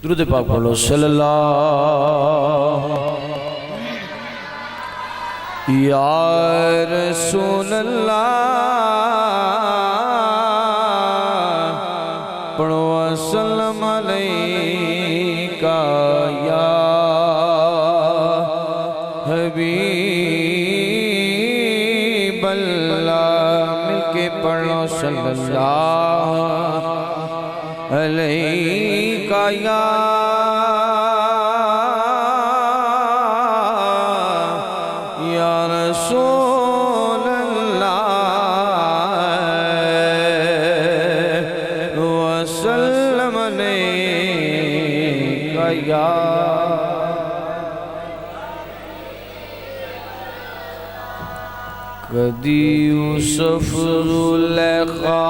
درود پاک پڑھو صلی اللہ یا رسول اللہ پڑھو وسلم علیکہ یا حبیب اللہ مل کے پڑھو صلی اللہ علیکہ یا رسول اللہ وسلم علیکہ یا کدی یوسف زلیخا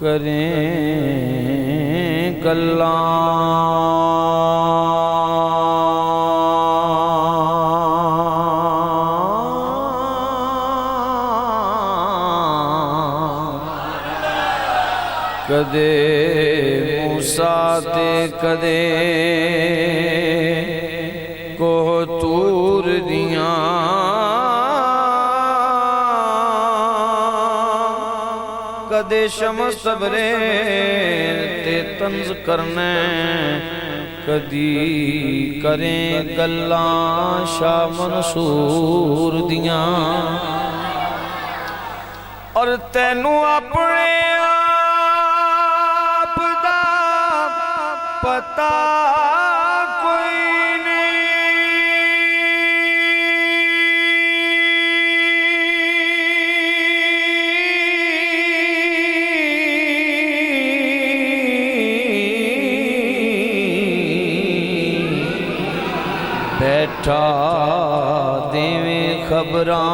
کریں کدے موسیٰ تے کدے کوہ تور دیاں کدے شمس صبرے تے طنز کرنے کدی کریں گلاں شاہ منصور دیاں اور تینوں اپنے آپ دا پتہ کوئی بیٹھا دیویں خبراں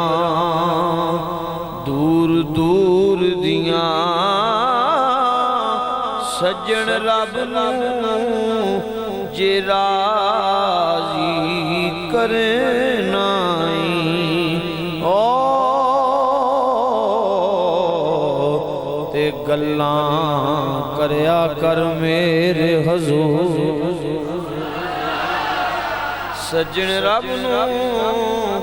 دور دور دیاں سجن رب نوں جے راضی کرنائی تے گلاں کریا کر میرے حضور سجن رب نوں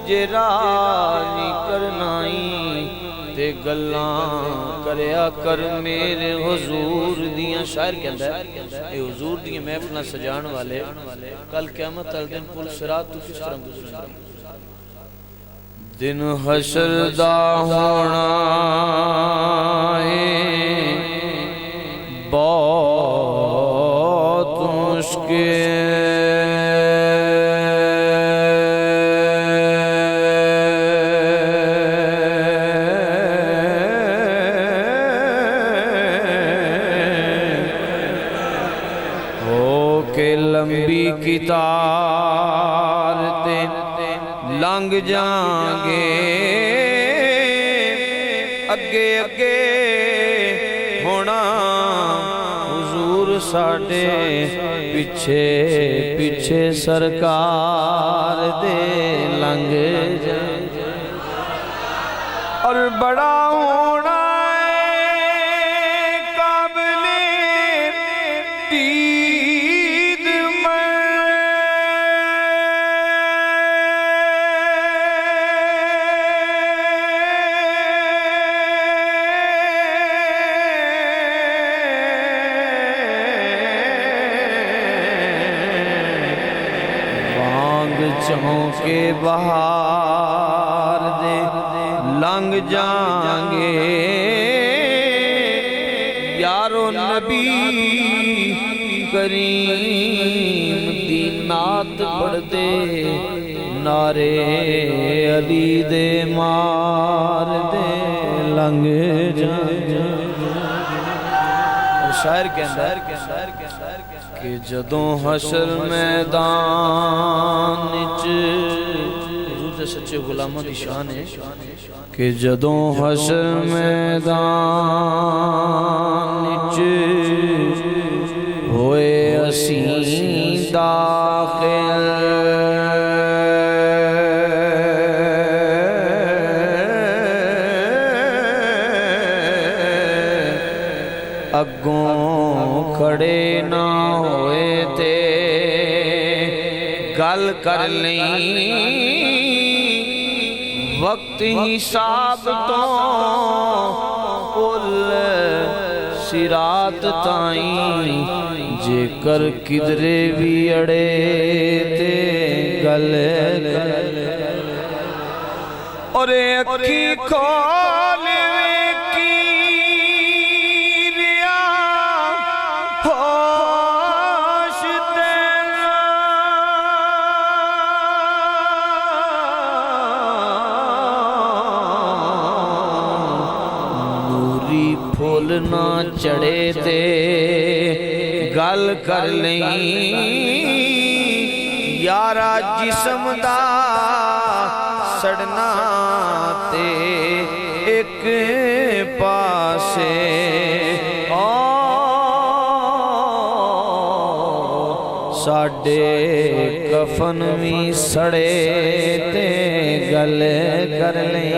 جے راضی کرنائی تے گلاں کریا کر میرے حضور دیاں شاعر کہندا ہے اے حضور دیاں محفلاں سجان والے کل قیامت والے دن پل صراط تو کس طرح گزریں دن حشر دا ہونا ہے بہت مشکل لمبی کتار تے لنگ جانگے اگے اگے ہونا حضور ساڑھے پچھے پچھے سرکار دے لنگ جانگے اور بڑا ہونا چونکے بہار دے لنگ جانگے یارو نبی کریم دی نعت پڑھ دے نعرے علی دے مار دے لنگ جانگے شاعر کہندہ کہ جدوں حشر میدان حضور دے سچے غلاموں دی شان ہے کہ جدوں حشر میدان ہوئے اسیں داخل اگوں کھڑے نہ ہوئے تے گل کر لیں وقت حساب تو پل صراط تائیں جے کر کدرے بھی اڑے تے گل اور اکھی کھول کی ریا ہوش دینا نوری پھول نہ چڑھے تے گل کر لیں یارا جسم دا سڑنا تے ایک پاسے ساڈے کفن بھی سڑے تے گل کر لیں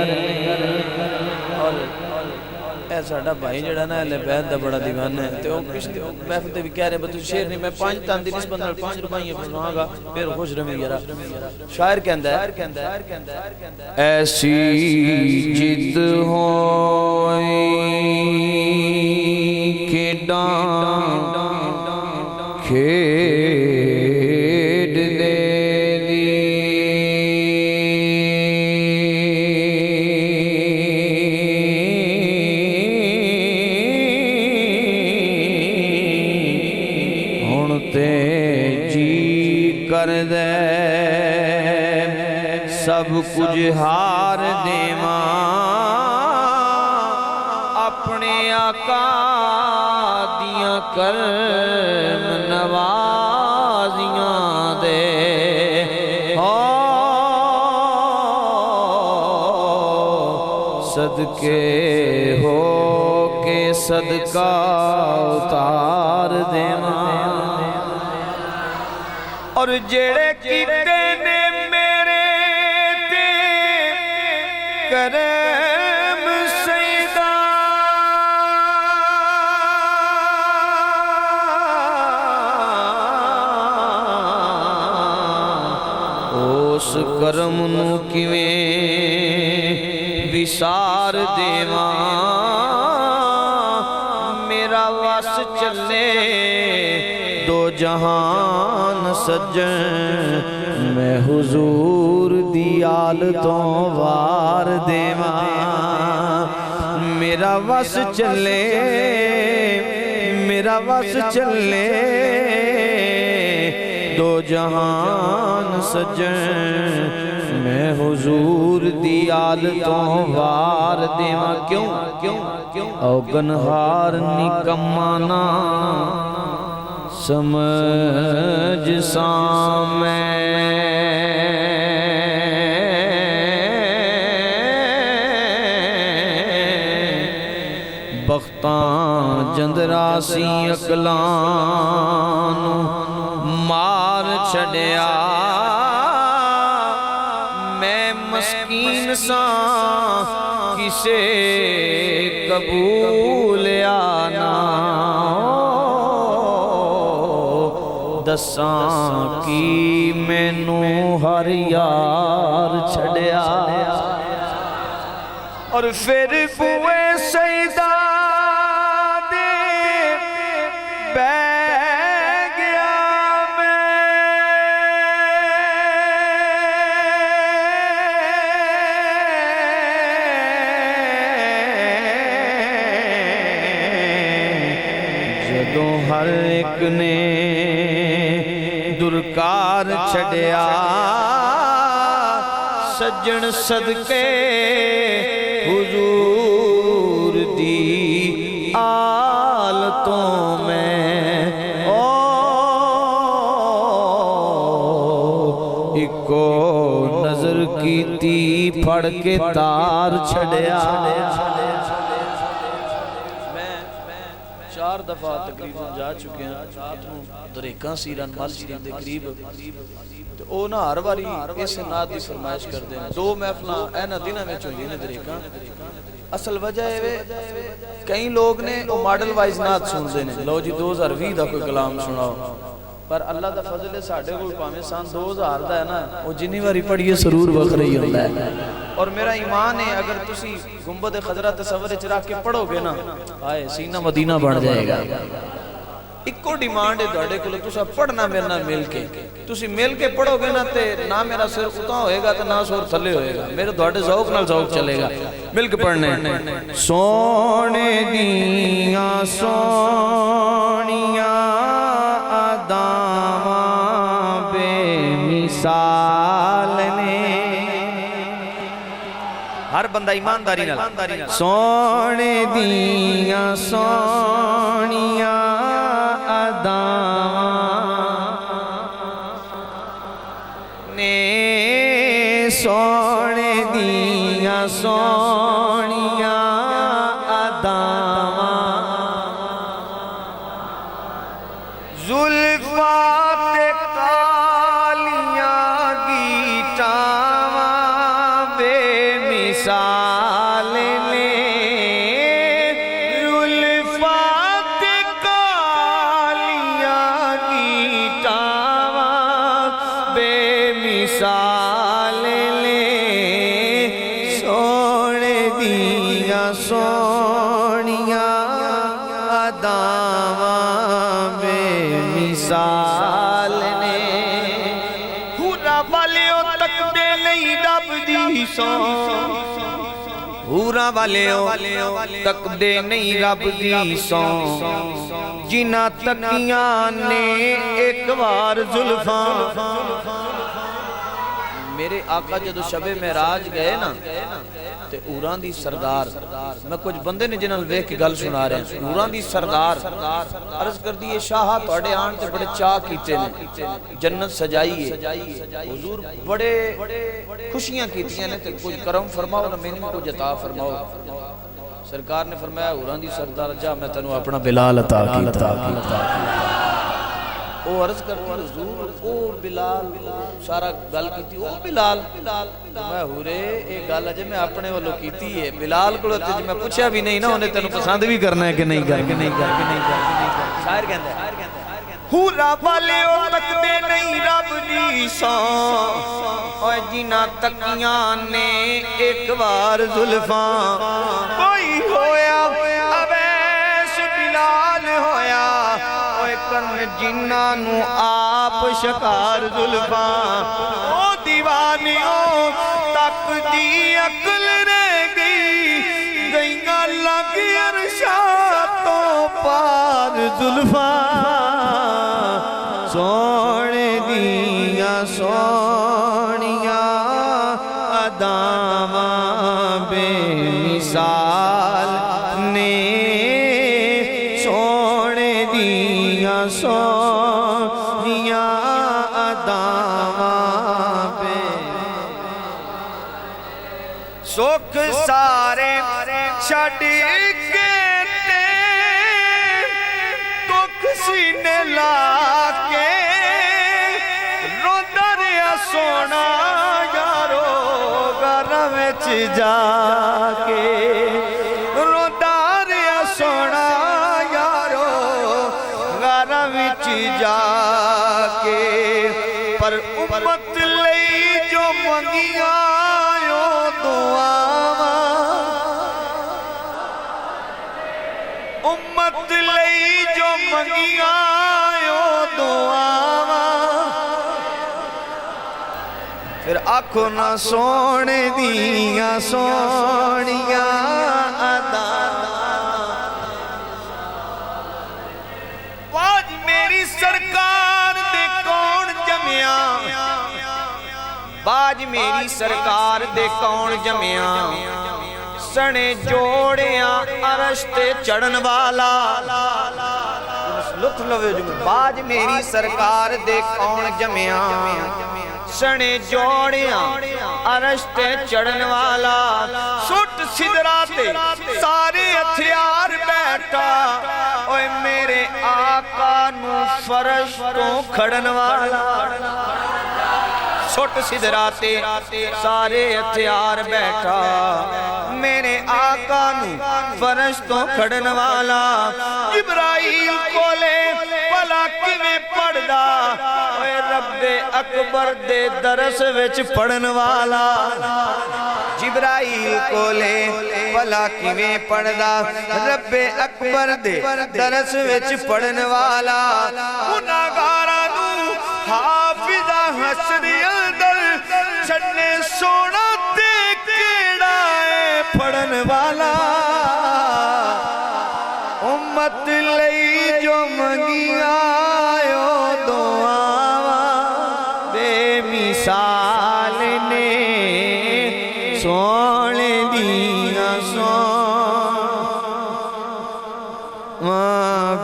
اے ساڈا بھائی جڑا نا اہل بیت دا بڑا دیوانہ ہے تے او کشتے محفل تے بھی کہہ رہے بتو شعر نہیں میں 5 تان دی نسبت نال 5 روپیاں بنواں گا پھر خوش رہے یارا شاعر کہندا ہے ایسی جد ہوئی کہ ڈانٹ کھیڑ دے کر دے سب کچھ ہار دیواں اپنے آقا دیاں کرم نوازیاں دے صدقے ہو کے صدقہ اتار دیواں اور جڑے کیتے نے میرے تے کرم سیدہ اس کرم نو کیویں وسار دیواں میرا وس چلے دو جہان سجن میں حضور دی آل تو وار دیواں میرا وس چلے دو جہان سجن میں حضور دی آل تو وار دیواں کیوں او گنہار نکمانا سمجھ سامیں بختاں جندراسی اقلان مار چھڑیا میں مسکین ساں کسے قبول آنا دساں کی مینوں ہر یار چھڑیا اور پھر بوئے سیدہ دے بے گیا میں جدوں ہر ایک نے درکار چھڑیا سجن صدقے حضور دی آلتوں میں ایکو نظر کیتی پھڑ کے تار چھڑیا چار دفعہ تقریباً جا چکے ہیں رات نو دریکاں سیران مال شریف دے قریب تو او نا ہر واری اس نات دی فرمائش کر دیں 2 محفلاں اینا دنہ میں چوندی نے دریکاں اصل وجہ ہے کئی لوگ نے وہ ماڈل وائز نات سنتے ہیں، لو جی 2020 دا کوئی کلام سناؤ، پر اللہ دا فضل ہے ساڑھے کو پاہمیں سان 2000 دا ہے نا، وہ جنہی واری پڑھئے سرور وقت رہی ہوتا ہے۔ اور میرا ایمان ہے اگر تسی گنبد خضرہ تصور چرا کے پڑھو گے نا، آئے سینہ مدینہ بڑھ جائے گا۔ ایک کو ڈیمانڈ ہے دوڑے کو لے تسا پڑھنا میرنا مل کے، تسی مل کے پڑھو گے نا تے نہ میرا سر اتاں ہوئے گا تے نہ سور تھلے ہوئے گا، میرے دوڑے ذوق نال ذوق چلے گا، مل کے پڑھنے۔ سونے دیاں سونیاں اداواں بے مثال نے، ہر بندہ ایمانداری نال، سونے دیاں سونیاں نے، سونے دیاں سونیاں اداواں، زلفاں تے کالیاں گیٹاواں بے مثال نے، زلفاں تے کالیاں گیٹاواں بے مثال نے، سونے دیاں سونیاں اداواں بے مثال نے، ہورا والیوں تک دے نہیں رب دی سون، ہورا والیوں تک دے نہیں رب دی سون، جنہ تکیاں نے ایک بار زلفاں۔ میرے آقا جدو شب معراج گئے نا تے اوران دی سردار، میں کچھ بندے نے جنہاں ویکھ کے گل سنا رہے ہیں، اوران دی سردار عرض کر دیئے شاہا توڑے آن تے بڑے چاہ کیتے نے، جنت سجائیے، حضور بڑے خوشیاں کیتیاں نے تے کچھ کرم فرماؤ نہ میں نے کچھ عطا فرماؤ۔ سرکار نے فرمایا اوران دی سردار جا میں تنو اپنا بلال عطا کیتا۔ او عرض کرتی حضور او بلال، سارا گل کیتی او بلال، میں ہورے ایک گل ہے جے میں اپنے والوں کیتی ہے، بلال کو لوتے جے میں پوچھا بھی نہیں نا انہیں تینوں پسند بھی کرنا ہے کہ نہیں کر، شاعر کہندہ ہے ہورا والے او تک دے نہیں رب دی سان، اوہ جنہ تکیاں نے ایک بار زلفاں، کوئی ہویا اویس بلال ہویا، کرن جنہ نو آپ شکار زلفاں، او دیوانیوں تک دی عقل رہ گئی، گئیاں لگ عرشاتوں پار زلفاں، سونے دیاں سونیاں اداواں بے مثال نے، سونیاں اداواں پہ سکھ سارے چھڑ کے تے دکھ سینے لا کے، رو دریا سونا یارو گھر وچ جا کے، رو دریا سونا جا کے، پر امت لئی جو منگیاں یوں دعاواں، امت لئی جو منگیاں یوں دعاواں، پھر آنکھوں نہ سونے دیاں سونیاں اداواں، سرکار دے کون جمیا، باج میری سرکار دے کون جمیا، سنے جوڑیاں عرش تے چڑھن والا، لطف لوے جمعہ، باج میری سرکار دے کون جمیا، سنے جوڑیاں عرش تے چڑھن والا، سٹ سدراتے سارے ہتھیار بیٹھا، اوے میرے آقا نو فرش تو کھڑن والا، چھٹ سدراتے سارے ہتھیار بیٹھا میرے آقا نو فرشتوں کھڑن والا جبرائیل کولے پلا کیویں پڑھدا اے رب اکبر دے درس وچ پڑھن والا جبرائیل کولے پلا کیویں پڑھدا رب اکبر دے درس وچ پڑھن والا گناہگاراں نو حافظہ حشر اندر چھڑنے سونا تے کیڑا ہے پڑھن والا امت لئی جو منگی آئیو دعا بے مثال نے سونے دیا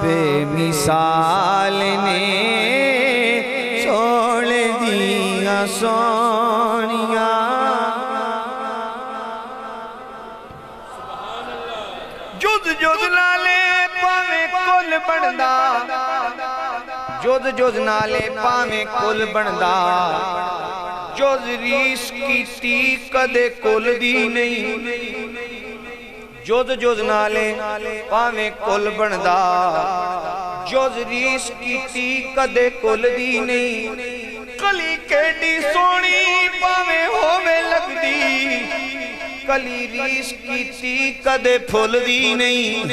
بے مثال نے سونے دیا سونیاں جد نالے پاویں کل بندا جد نالے پاویں کل بندا جد ریس کیتی کدے کل دی نہیں جد نالے پاویں کل بندا جد ریس کیتی کدے کل دی نہیں کلی کیڈی سونی پاویں ہووے لگ دی کلی ریس کیتی کدے پھول دی نہیں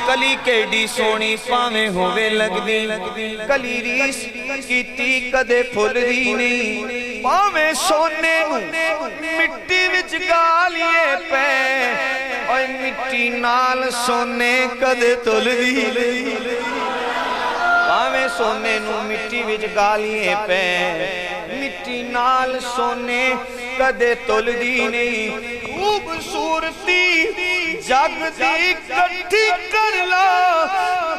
کلی کیڈی سونی پاویں ہووے لگ دی کلی ریس کیتی کدے پھول دی نہیں پاویں سونے مٹی وچ گالیے پے اور مٹی نال سونے کدے تول دی پاویں سونے نو مٹی وچ گالیے پے مٹی نال سونے کدے تول دی نہیں خوبصورتی جگ دی کٹھی کر لا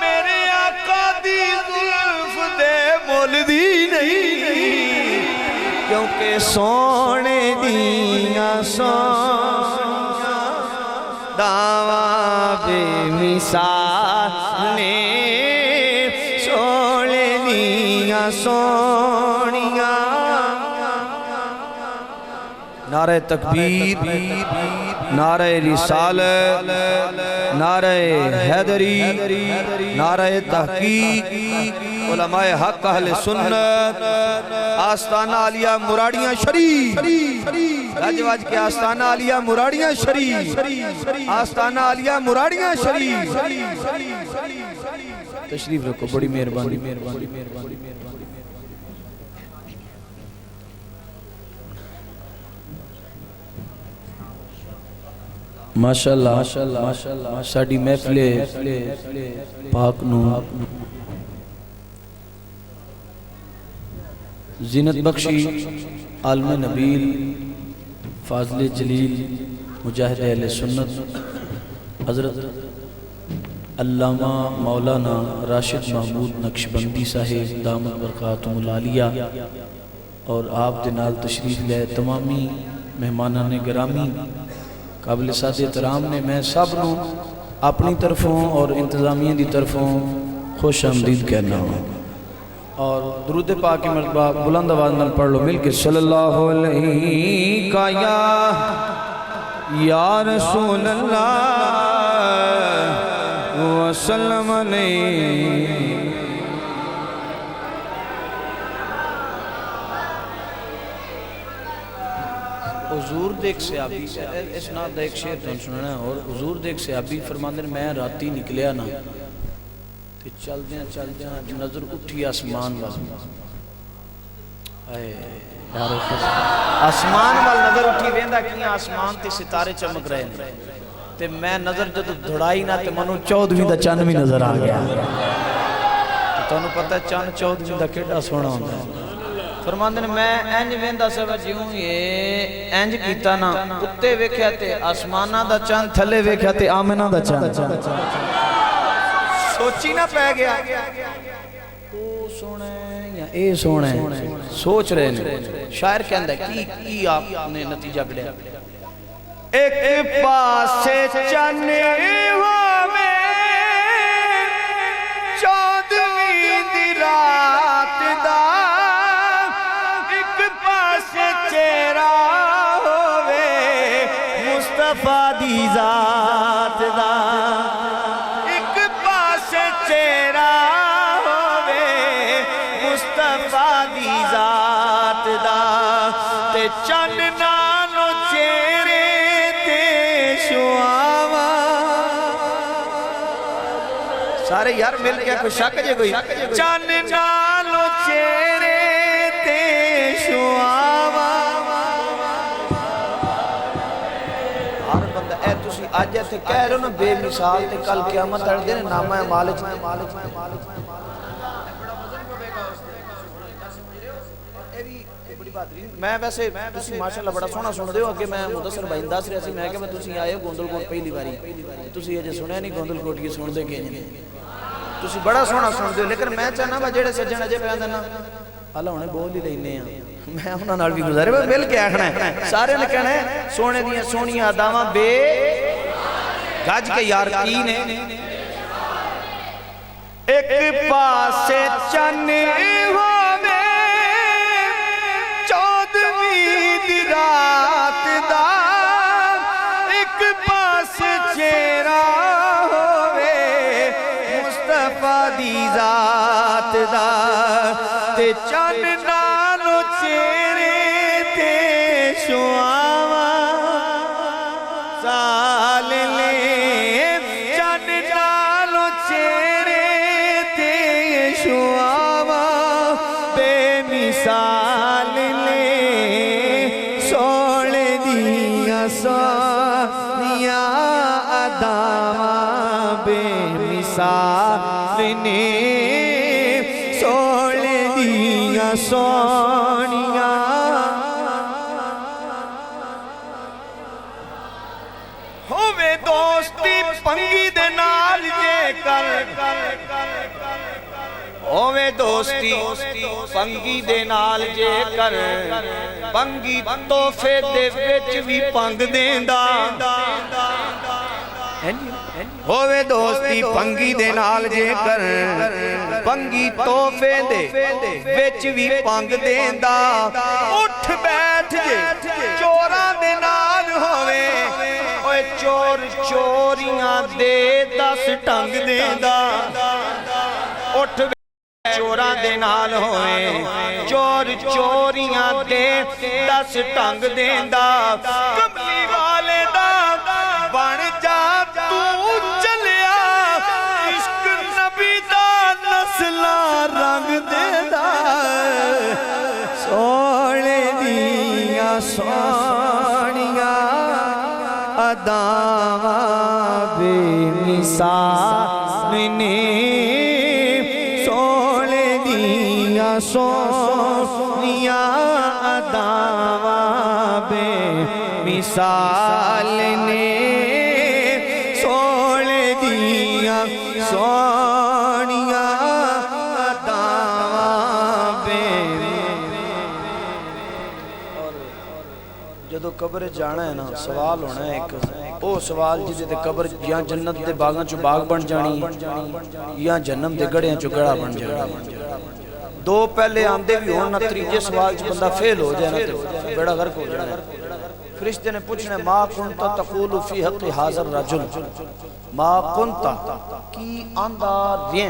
میرے آقا دی ظلف دے مول دی نہیں کیونکہ سونے دیاں دعویٰ بے مثال نے سونے دیاں سونیاں نعرہ تکبیر نعرہ رسالت نعرہ حیدری نعرہ تحقیق علماء حق اہل سنت آستانہ علیہ مراڑیاں شریف راجواج کے آستانہ علیہ مراڑیاں شریف آستانہ علیہ مراڑیاں شریف تشریف رکھو بڑی مہربانی ماشاءاللہ ساڑی محفل پاک نو زینت بخشی عالم نبیل فاضل جلیل مجاہد اہل سنت حضرت علامہ مولانا راشد محمود نقشبندی صاحب دامت برکاتہم العالیہ اور آپ دنال تشریف لے تمامی مہمانان گرامی قابل ساتھ احترام نے میں سب نو اپنی طرفوں اور انتظامیہ دی طرفوں خوش آمدید کہنا ہوں اور درود پاک کی مرتبہ بلند آواز نال پڑھ لو مل کے صلی اللہ علیہ یا رسول اللہ وسلم علیہ حضور دیکھ سے آبی اس نات ایک شعر تو سننا ہے اور حضور دیکھ سے آبی فرماندر میں راتی نکلیا نا تو چل دیا نظر اٹھی آسمان والا آسمان والا نظر اٹھی ویندہ کیا آسمان تے ستارے چمک رہے ہیں تے میں نظر جب دھڑائی نا تے منو 14ویں دا چاند بھی نظر آ گیا تو انہوں پتہ ہے چاند 14ویں دا کیڑا سونا ہوتا ہے فرماندے نے میں انج ویندا سوا جیوں یہ انج کیتا نا کتے ویکھیا تے آسماناں دا چاند تھلے ویکھیا تے آمنہ دا چاند سوچی نہ پہ گیا او سونے یا اے سونے سوچ رہے ہیں شاعر کہندا ہے کی آپ نے نتیجہ کڑیا ایک پاسے چانے ہوا میں چودھویں دی رات دا چہرہ ہووے مصطفیٰ دی ذات دا تے چن نالو چہرے تے شعاواں سارے یار مل گیا کوئی شک جے کوئی چن نالو چہرے تے شعاواں ہر بندہ اے تسی آج ایتھے کہہ رہے ہو نا بے مثال تے کل قیامت اڑ دے نامہ مالک میں ویسے تسی ماشاءاللہ بڑا سونا سن دے ہو کہ میں مدثر بھائی دس رہا سی میں کہ تسی آئے ہو گوندل کوٹ پہلی باری تسی اجے سنیا نہیں گوندل کوٹ کی سن دے کہ تسی بڑا سونا سن دے ہو لیکن میں چاہنا با جڑے سجن اجے پہ آندے نا اللہ انہیں بول ہی لینے ہیں میں انہاں نال بھی گزارے مل کے آکھنا ہے سارے نے کہنا ہے سونے دیاں سونیاں اداواں بے گج کے یار کی نے ایک پاسے چن ہووے چودھویں دی رات دا ایک پاسے چہرہ ہووے مصطفیٰ دی ذات دا تے چن نالو چہرے تے شعاواں سال لے چن نالو چہرے تے شعاواں بے مثال لے سونے دیاں سونیاں اداواں بے مثال نے سونے دیاں سونیاں ہووے دوستی پنگی دے نال جے کر ہووے دوستی پنگی دے نال جے کر پنگی تحفے دے وچ وی پنگ دیندا ہووے دوستی پنگی دے نال جے کر پنگی تحفے دے وچ وی پنگ دیندا اٹھ بیٹھ جے چوراں دے نال ہووے اوے چور چوریاں دے 10 ٹنگ دیندا اٹھ چوراں دے نال ہوئے چور چوریاں دے 10 ٹنگ دیندا کملی والے دا بن جا تو چلیا عشق نبی دا نسلہ رنگ دیندا سونے دیاں سونیاں اداواں بے مثال نے سونیاں اداواں بے مثال نے سونے دیاں سونیاں اداواں بے جدو قبر جانا ہے نا سوال ہونا ہے ایک او سوال جسے تے قبر یا جنت دے باغاں چو باغ بن جانی یا جنم دے گڑیاں چو گڑا بن جانی دو پہلے آندے بھی ہونا تریجے سوال چ بندہ فیل ہو جائے نا بیڑا غرق ہو جائے فرشتے نے پوچھنا ما کنتا تقول فی حق حاضر رجل ما کنتا کی آندہ رہیں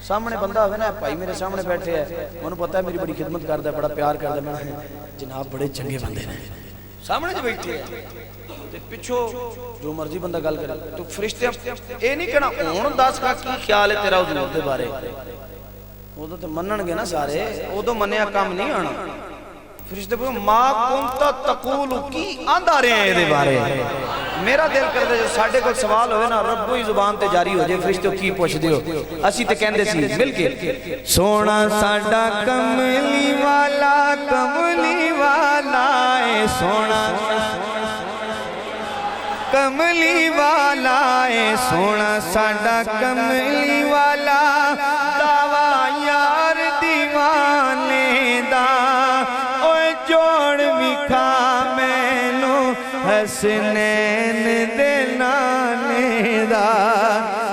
سامنے بندہ ہوئے نا بھائی میرے سامنے بیٹھے ہے انہوں پتہ ہے میری بڑی خدمت کردہ ہے بڑا پیار کردہ میں جناب بڑے چنگے بندے ہیں سامنے جو بیٹھے ہیں پچھو جو مرضی بندہ گل کرے تو فرشتے اے نہیں کہنا اون دس کا کی خیال ہے تیرا حضور دے بارے وہ تو منن گے نا سارے وہ تو منیا کام نہیں آنا فرشتے پوچھو ما کنتا تقول کی آندہ رہے ہیں دے بارے میرا دل کر دے جو ساڑھے کو سوال ہوئے نا رب ہی زبان تے جاری ہو جائے فرشتے کی پوچھ دیو اسی تے کہندے سی مل کے سونا ساڑھا کملی والا اے سونا کملی والا اے سونا ساڑھا کملی والا دعویٰ یار دیوانے دا اوے جوڑ مکھا مینو حسنین دلانے دا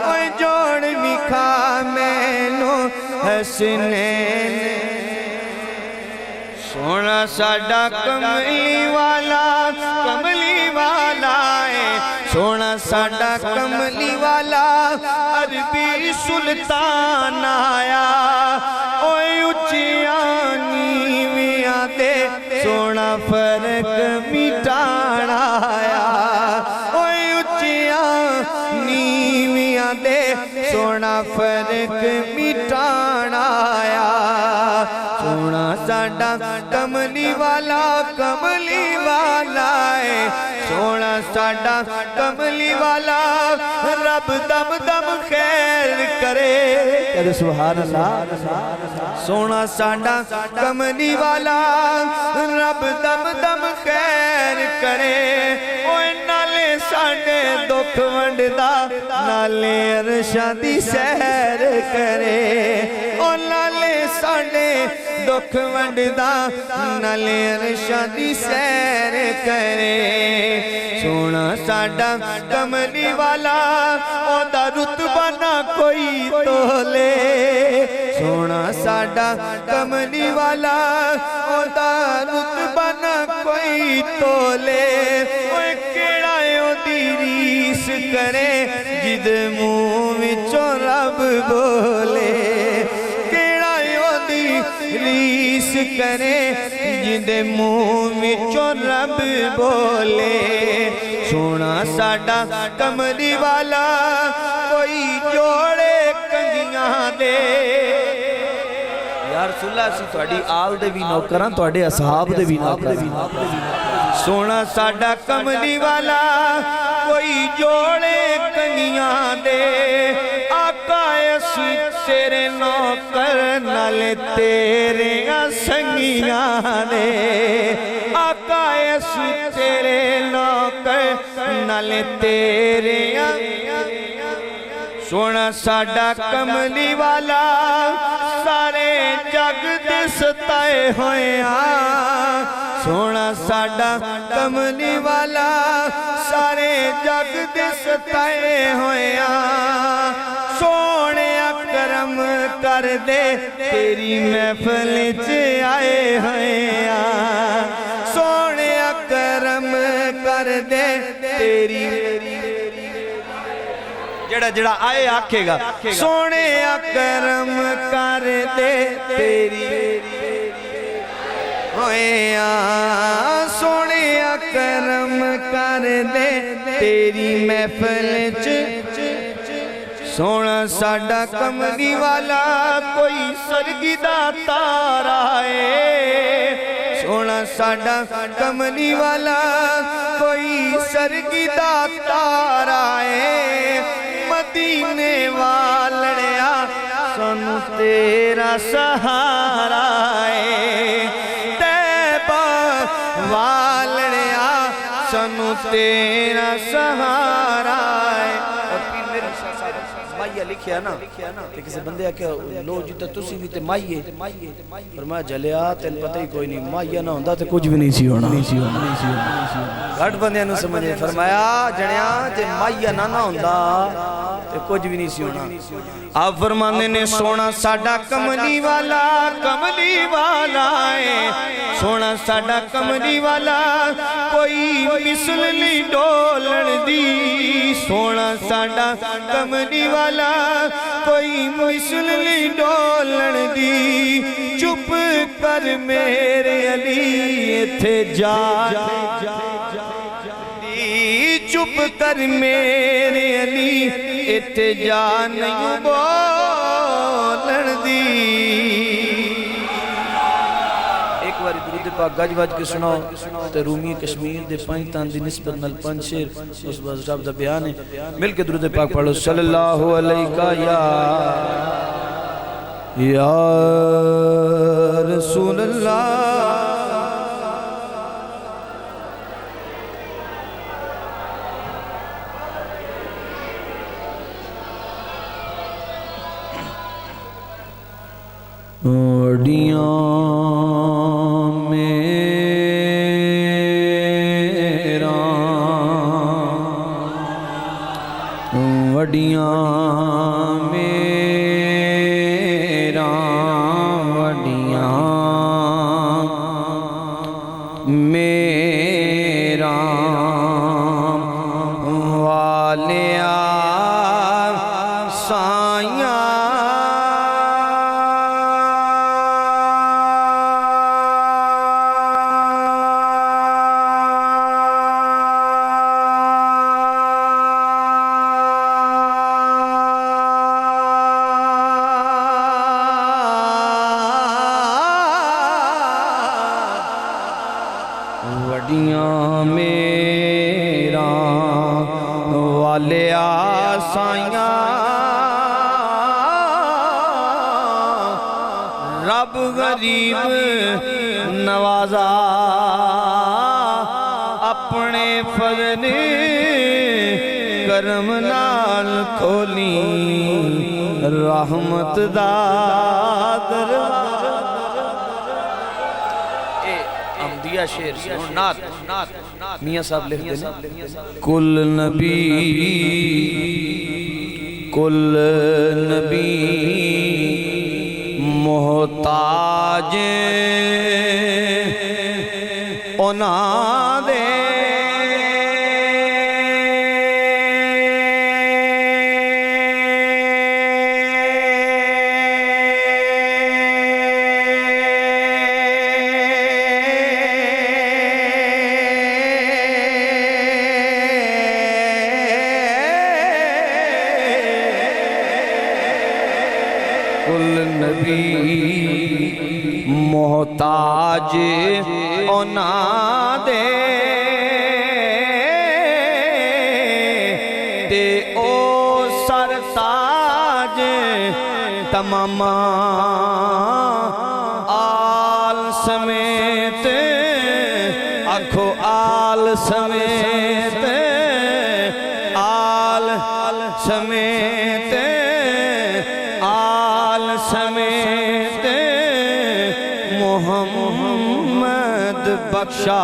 اوے جوڑ مکھا مینو حسنین سونا ساڑھا کملی والا اے سونا ساڈا کملی والا عربی سلطان آیا اوے اچیاں نیویاں دے سونا فرق مٹانا آیا اوے اچیاں نیویاں دے سونا فرق مٹانا آیا سونا ساڈا کملی والا ہے سونا ساڈا کملی والا رب دم دم خیر کرے سبحان اللہ سونا ساڈا کملی والا رب دم دم خیر کرے اوے نالے ساڈے دکھ ونڈدا نالے عرشاں دی سیر کرے او نالے ساڈے دکھ ونڈدا نالے عرشاں دی سیر کرے سونا ساڈا کملی والا او دا رتبہ نہ کوئی تولے سونا ساڈا کملی والا او دا رتبہ نہ کوئی تولے اوے کیڑا او دی ریس کرے جد منہ وچوں رب بولے ریس کرے جد منہ وچوں رب بولے سونا ساڈا کملی والا کوئی جوڑے کنگیاں دے یا رسول اللہ سی تواڈی آل دے بھی نوکراں تواڈے اصحاب دے بھی نوکراں سونا ساڈا کملی والا کوئی جوڑے کنگیاں دے آقا اسی تیرے نوکر نالے تیرے سنگیاں دے آقا اسی تیرے نوکر نالے تیرے سونا ساڈا کملی والا سارے جگ دے ستائے ہوئے سونا ساڈا کملی والا سارے جگ دے ستائے ہوئے سونے کرم کر دے تیری محفل چ آئے ہوئے سونے کرم کر دے تیری جڑا آئے آکھے گا سونے کرم کر دے تیری ہوئے سونے کرم کر دے تیری محفل چ سونا ساڈا کملی والا کوئی سرگی دا تارا ہے سونا ساڈا کملی والا کوئی سرگی دا تارا ہے مدینے والڑیا سانو تیرا سہارا ہے طیبہ والڑیا سانو تیرا سہارا ہے مائیہ لکھیا نا کہ کسی بندے آکے لو جیتا تسی بھی تے مائیے فرمایا جلیا تین پتہ ہی کوئی نہیں مائیہ نہ ہوندہ تے کچھ بھی نہیں سی ہونا گھٹ بندے انہوں سمجھے فرمایا جنیا تے مائیہ نہ ہوندہ تے کچھ بھی نہیں سی ہونا آپ فرمانے نے سونا ساڈا کملی والا ہے سونا ساڈا کملی والا کوئی مثل لی ڈولن دی سونا ساڈا کملی والا کوئی مثل لی ڈولن دی چپ کر میرے علی تھے جا چپ کر میرے علی اتھے جا نہیں بولن دی ایک باری درود پاک گج بج کے سناؤ تے رومی کشمیر دے پانچ تان دی نسبت نل پانچ شیر اس باز رب دا بیان ہے مل کے درود پاک پڑھو صلی اللہ علیہ یا رسول اللہ وڈیاں میرا وڈیاں میرا وڈیاں میرا سائیاں وڈیاں میرا والے آسائیاں رب غریب نوازا اپنے فضل کرم نال کھولی رحمت دا دروازہ شیر نات میاں صاحب لکھ دینا کل نبی محتاج اونا دے محتاج اونا دے تے او سرتاج تمام آل سمیت آنکھو آل سمیت آل سمیت آل سمیت محمد بخشا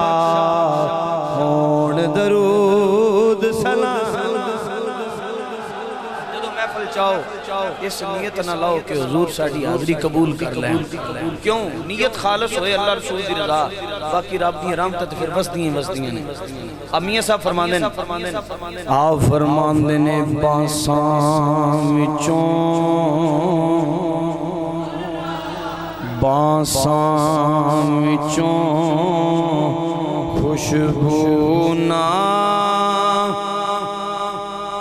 ہون درود سلام جدو محفل چاہو اس نیت نہ لاؤ کہ حضور ساڑھی حاضری قبول کر لیں کیوں نیت خالص ہوئے اللہ رسول دی رضا باقی رب دی رحمت پھر وسدیاں نے اب میاں صاحب فرمان دیں آپ فرمان دینے بانساں وچوں خوشبو نہ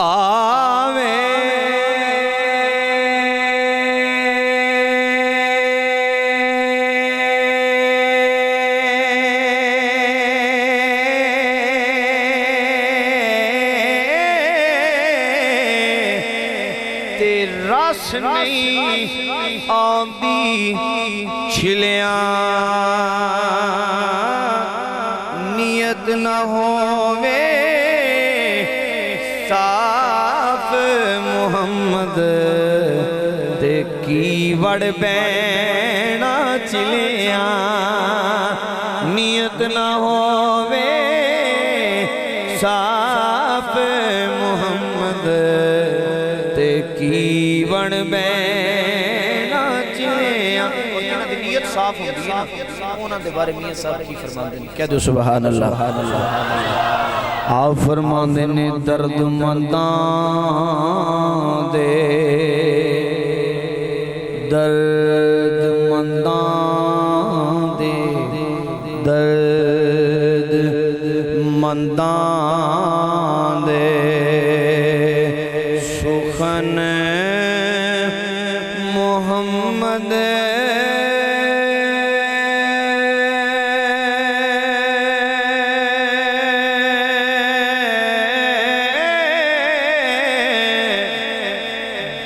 آوے تے رس نہیں آندی چھلیاں نیت نہ ہووے صاف محمد دے کی وڑ بینا چلیاں نیت نہ ہووے صاف محمد دے کی وڑ بینا چلیاں نیت صاف ہوتی ہے انہاں دے بارے میاں صاحب کی فرمان دیں کہہ دو سبحان اللہ آپ فرمان دیں درد منداں دے درد منداں دے درد منداں دے سخن محمد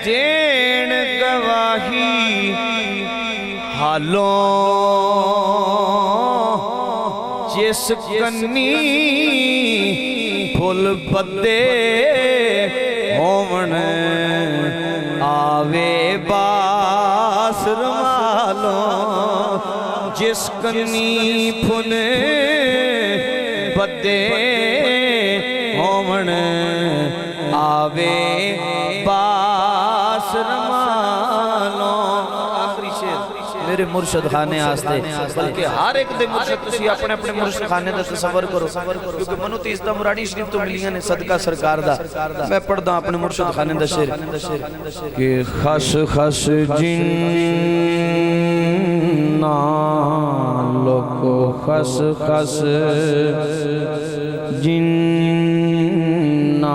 دین گواہی حالوں جس کنی پھل پتے ہون آوے باس رمالوں جس کنی پھل پتے ہون آوے باس رمالوں آخری شیر میرے مرشد خانے آستے بلکہ ہر ایک دے مرشد تسی اپنے اپنے مرشد خانے دا تصور کرو کیونکہ منو تیزدہ مرادی شریف تو ملیاں نے صدقہ سرکار دا میں پڑھ دا اپنے مرشد خانے دا شیر کہ خس خس جنہ لوکو خس خس جنہ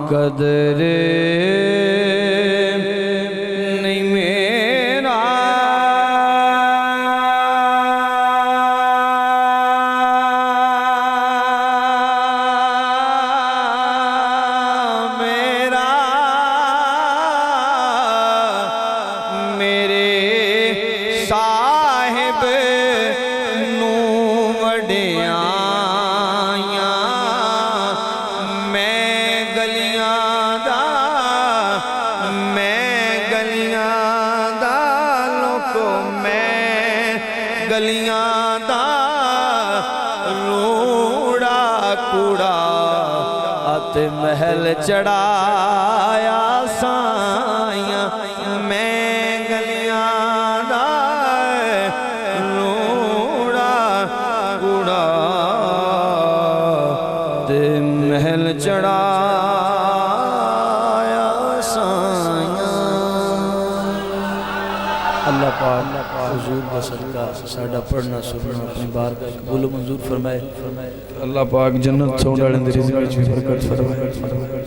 قدر نہیں میرا میرے صاحب نو وڈیاں گلیاں دا روڑا کوڑا ات محل چڑھایا سائیاں میں گلیاں دا روڑا کوڑا ات محل چڑھایا سائیاں اللہ پاک حضور کا صدقہ ساڑھا پڑھنا سننا اپنی بارگاہ قبول و منظور فرمائے اللہ پاک جنت چھوڑ ڈالیں دی رزق وچ برکت فرمائے